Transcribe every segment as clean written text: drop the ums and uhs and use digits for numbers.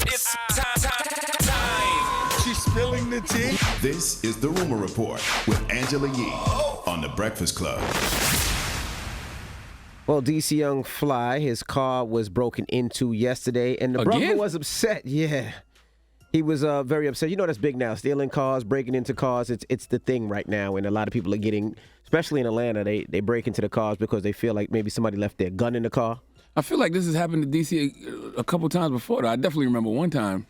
It's time. She's spilling the tea. This is The Rumor Report with Angela Yee on The Breakfast Club. Well, DC Young Fly, his car was broken into yesterday, and the brother was upset. Yeah. He was very upset. You know that's big now. Stealing cars, breaking into cars, it's the thing right now. And a lot of people are getting, especially in Atlanta, they break into the cars because they feel like maybe somebody left their gun in the car. I feel like this has happened to D.C. a couple times before, though. I definitely remember one time,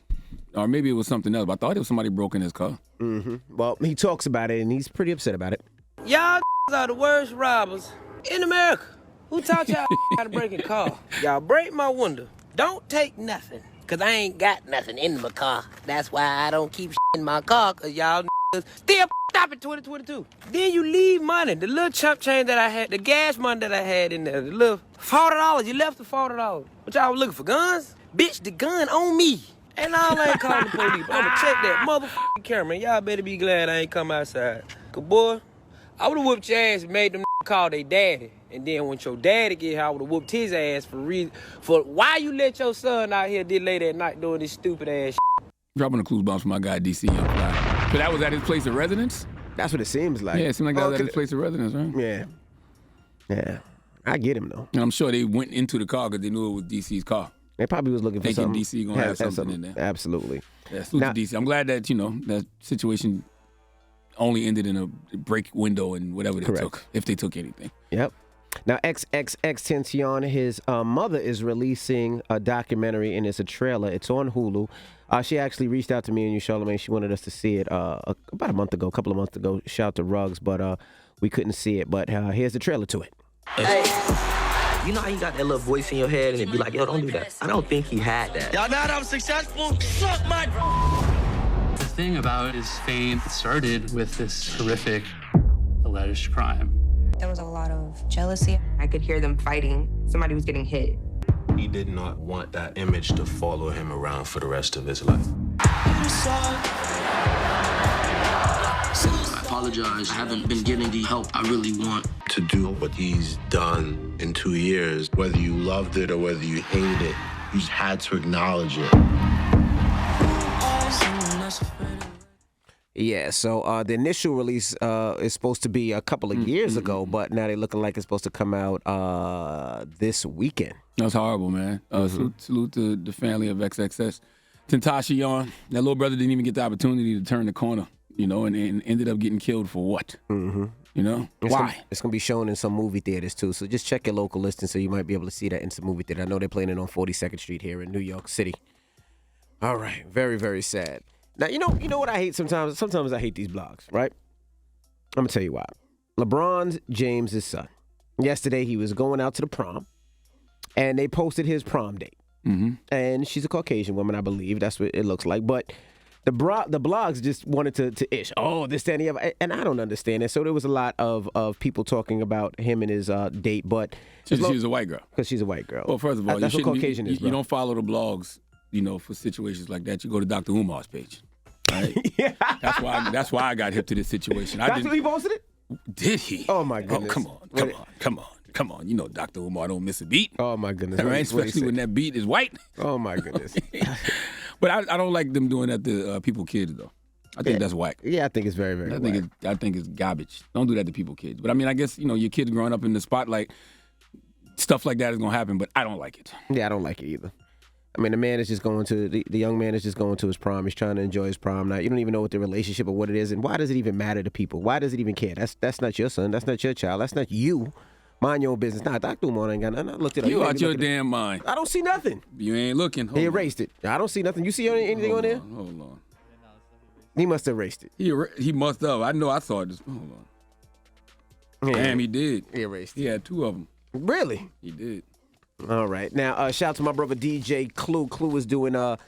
or maybe it was something else, but I thought it was somebody broke in his car. Mm-hmm. Well, he talks about it, and he's pretty upset about it. Y'all are the worst robbers in America. Who taught y'all how to break a car? Y'all break my window. Don't take nothing. Cause I ain't got nothing in my car. That's why I don't keep in my car, cause y'all still stop at 2022. Then you leave money, the little chump change that I had, the gas money that I had in there, the little $40, you left the $40. What y'all was looking for, guns? Bitch, the gun on me. And I ain't calling the police, but I'ma check that motherfucking camera. Y'all better be glad I ain't come outside. Cause boy, I would've whooped your ass and made them call their daddy. And then when your daddy get here, I would've whooped his ass for why you let your son out here this late at night doing this stupid ass shit. Dropping the clues bombs for my guy, DC Young Fly. So that was at his place of residence? That's what it seems like. Yeah, it seemed like that was at his place of residence, right? Yeah. Yeah. I get him, though. And I'm sure they went into the car because they knew it was DC's car. They probably was looking for thinking something. DC gonna have something in there. Absolutely. Yeah, salute to DC. I'm glad that, that situation only ended in a break window and whatever they took, if they took anything. Yep. Now, XXXTentacion, his mother is releasing a documentary, and it's a trailer. It's on Hulu. She actually reached out to me and you, Charlamagne. She wanted us to see it about a couple of months ago. Shout out to Ruggs, but we couldn't see it. But here's the trailer to it. Hey, you know how you got that little voice in your head and it be like, yo, don't do that. I don't think he had that. Y'all know I'm successful? Suck my... The thing about his fame started with this horrific alleged crime. There was a lot of jealousy. I could hear them fighting. Somebody was getting hit. He did not want that image to follow him around for the rest of his life. I apologize. I haven't been getting the help I really want. To do what he's done in 2 years, whether you loved it or whether you hated it, you just had to acknowledge it. Yeah, so the initial release is supposed to be a couple of years ago, but now they're looking like it's supposed to come out this weekend. That's horrible, man. Salute to the family of XXXTentacion. That little brother didn't even get the opportunity to turn the corner, and ended up getting killed for what? Why? It's going to be shown in some movie theaters, too, so just check your local listing so you might be able to see that in some movie theater. I know they're playing it on 42nd Street here in New York City. All right, very, very sad. Now, you know what I hate sometimes? Sometimes I hate these blogs, right? I'm going to tell you why. LeBron James' son. Yesterday, he was going out to the prom, and they posted his prom date. Mm-hmm. And she's a Caucasian woman, I believe. That's what it looks like. But the blogs just wanted to ish. Oh, this, that, and the other. And I don't understand it. So there was a lot of people talking about him and his date. But she was a white girl. Because she's a white girl. Well, first of all, that's what Caucasian is, bro. You don't follow the blogs. For situations like that, you go to Dr. Umar's page. Right? Yeah. That's why I got hip to this situation. That's who he posted it? Did he? Oh, my goodness. Oh, come on. You know Dr. Umar don't miss a beat. Oh, my goodness. Right? Especially when that beat is white. Oh, my goodness. But I don't like them doing that to people kids, though. I think that's whack. Yeah, I think it's very, very whack. I think it's garbage. Don't do that to people kids. But, I guess, your kids growing up in the spotlight, stuff like that is going to happen, but I don't like it. Yeah, I don't like it either. The man is just going to, the young man is just going to his prom. He's trying to enjoy his prom. Now, you don't even know what the relationship or what it is, and why does it even matter to people? Why does it even care? That's not your son. That's not your child. That's not you. Mind your own business. Nah, Dr. Umar ain't got nothing. I looked it up. You out your damn mind. I don't see nothing. You ain't looking. He erased it. I don't see nothing. You see anything on there? Hold on. He must have erased it. He must have. I know I saw it. Hold on. Yeah. Damn, he did. He erased it. He had 2 of them. Really? He did. All right. Now, shout out to my brother DJ Clue. Clue is doing, what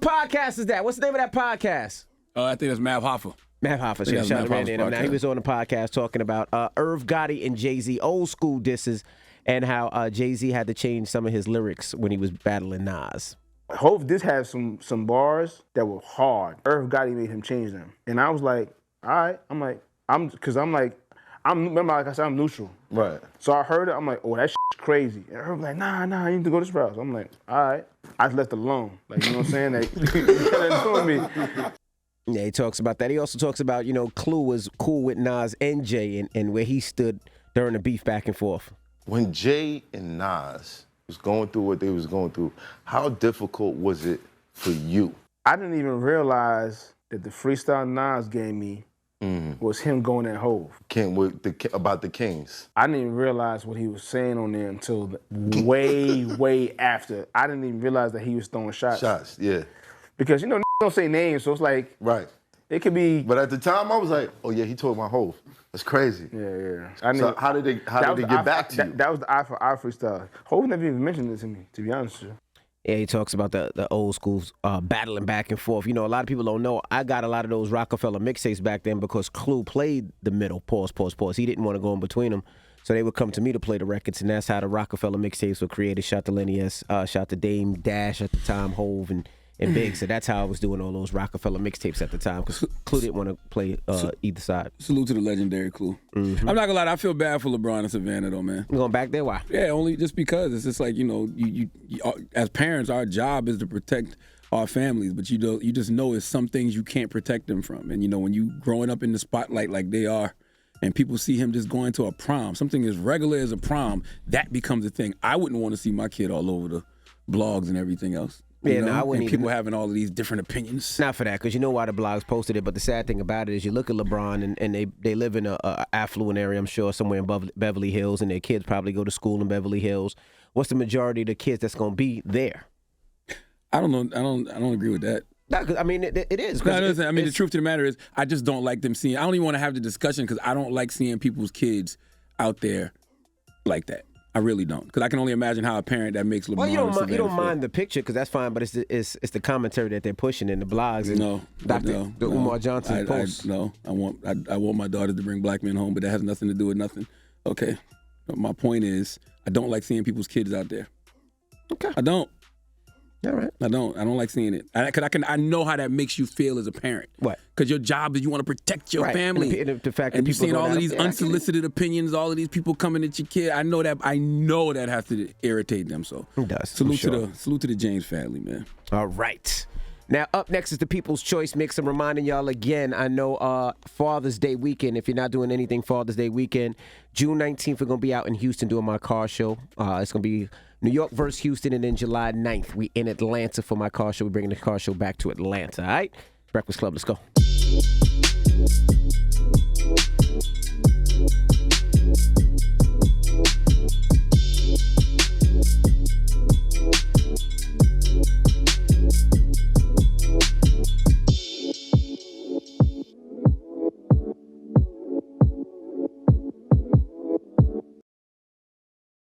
podcast is that? What's the name of that podcast? I think that's Mav Hoffa. Mav Hoffa. Shout out to him. Now, he was on the podcast talking about Irv Gotti and Jay-Z, old school disses, and how Jay-Z had to change some of his lyrics when he was battling Nas. Hov did have some bars that were hard. Irv Gotti made him change them. And I was like, all right. I'm like, remember, like I said, I'm neutral. Right. So I heard it. I'm like, oh, that shit's crazy. And her was like, nah, you need to go to this route. So I'm like, all right. I just left it alone. Like, you know what I'm saying? Like, you me. Yeah, he talks about that. He also talks about, Clue was cool with Nas and Jay and where he stood during the beef back and forth. When Jay and Nas was going through what they was going through, how difficult was it for you? I didn't even realize that the freestyle Nas gave me was him going at Hove. About the Kings. I didn't even realize what he was saying on there until way after. I didn't even realize that he was throwing shots. Shots, yeah. Because, don't say names, so it's like... Right. It could be... But at the time, I was like, oh, yeah, he told my Hove. That's crazy. Yeah. So how did they get back to you? That was the eye for eye freestyle. Hove never even mentioned this to me, to be honest with you. Yeah, he talks about the old schools battling back and forth. A lot of people don't know. I got a lot of those Rockefeller mixtapes back then because Clue played the middle, pause. He didn't want to go in between them. So they would come to me to play the records, and that's how the Rockefeller mixtapes were created. Shout to Lenny S, shout to Dame Dash at the time, Hove, and Big. So that's how I was doing all those Rockefeller mixtapes at the time because Clue didn't want to play either side. Salute to the legendary Clue. Mm-hmm. I'm not gonna lie, I feel bad for LeBron and Savannah though, man. You going back there? Why? Yeah, only just because it's just like you as parents, our job is to protect our families, but you just know it's some things you can't protect them from, and when you growing up in the spotlight like they are. And people see him just going to a prom, something as regular as a prom, that becomes a thing. I wouldn't want to see my kid all over the blogs and everything else. Yeah, no, I wouldn't. And people having all of these different opinions. Not for that, because you know why the blogs posted it. But the sad thing about it is, you look at LeBron, and they live in a affluent area, I'm sure, somewhere in Beverly Hills, and their kids probably go to school in Beverly Hills. What's the majority of the kids that's going to be there? I don't know. I don't agree with that. No, I mean, it is. No, I mean, the truth of the matter is, I just don't like them seeing. I don't even want to have the discussion because I don't like seeing people's kids out there like that. I really don't, because I can only imagine how a parent that makes LeBron. Well, you don't mind the picture because that's fine, but it's the commentary that they're pushing in the blogs and the Umar Johnson posts. I want my daughter to bring black men home, but that has nothing to do with nothing. Okay, but my point is, I don't like seeing people's kids out there. Okay, I don't. All right. I don't like seeing it. I know how that makes you feel as a parent. What? Because your job is you want to protect your family. And the fact and that you're seeing all of these unsolicited opinions, all of these people coming at your kid. I know that has to irritate them. So it does. Salute to the James family, man. All right. Now, up next is the People's Choice Mix. I'm reminding y'all again, I know Father's Day weekend, if you're not doing anything Father's Day weekend, June 19th, we're going to be out in Houston doing my car show. It's going to be New York versus Houston, and then July 9th, we in Atlanta for my car show. We're bringing the car show back to Atlanta, all right? Breakfast Club, let's go.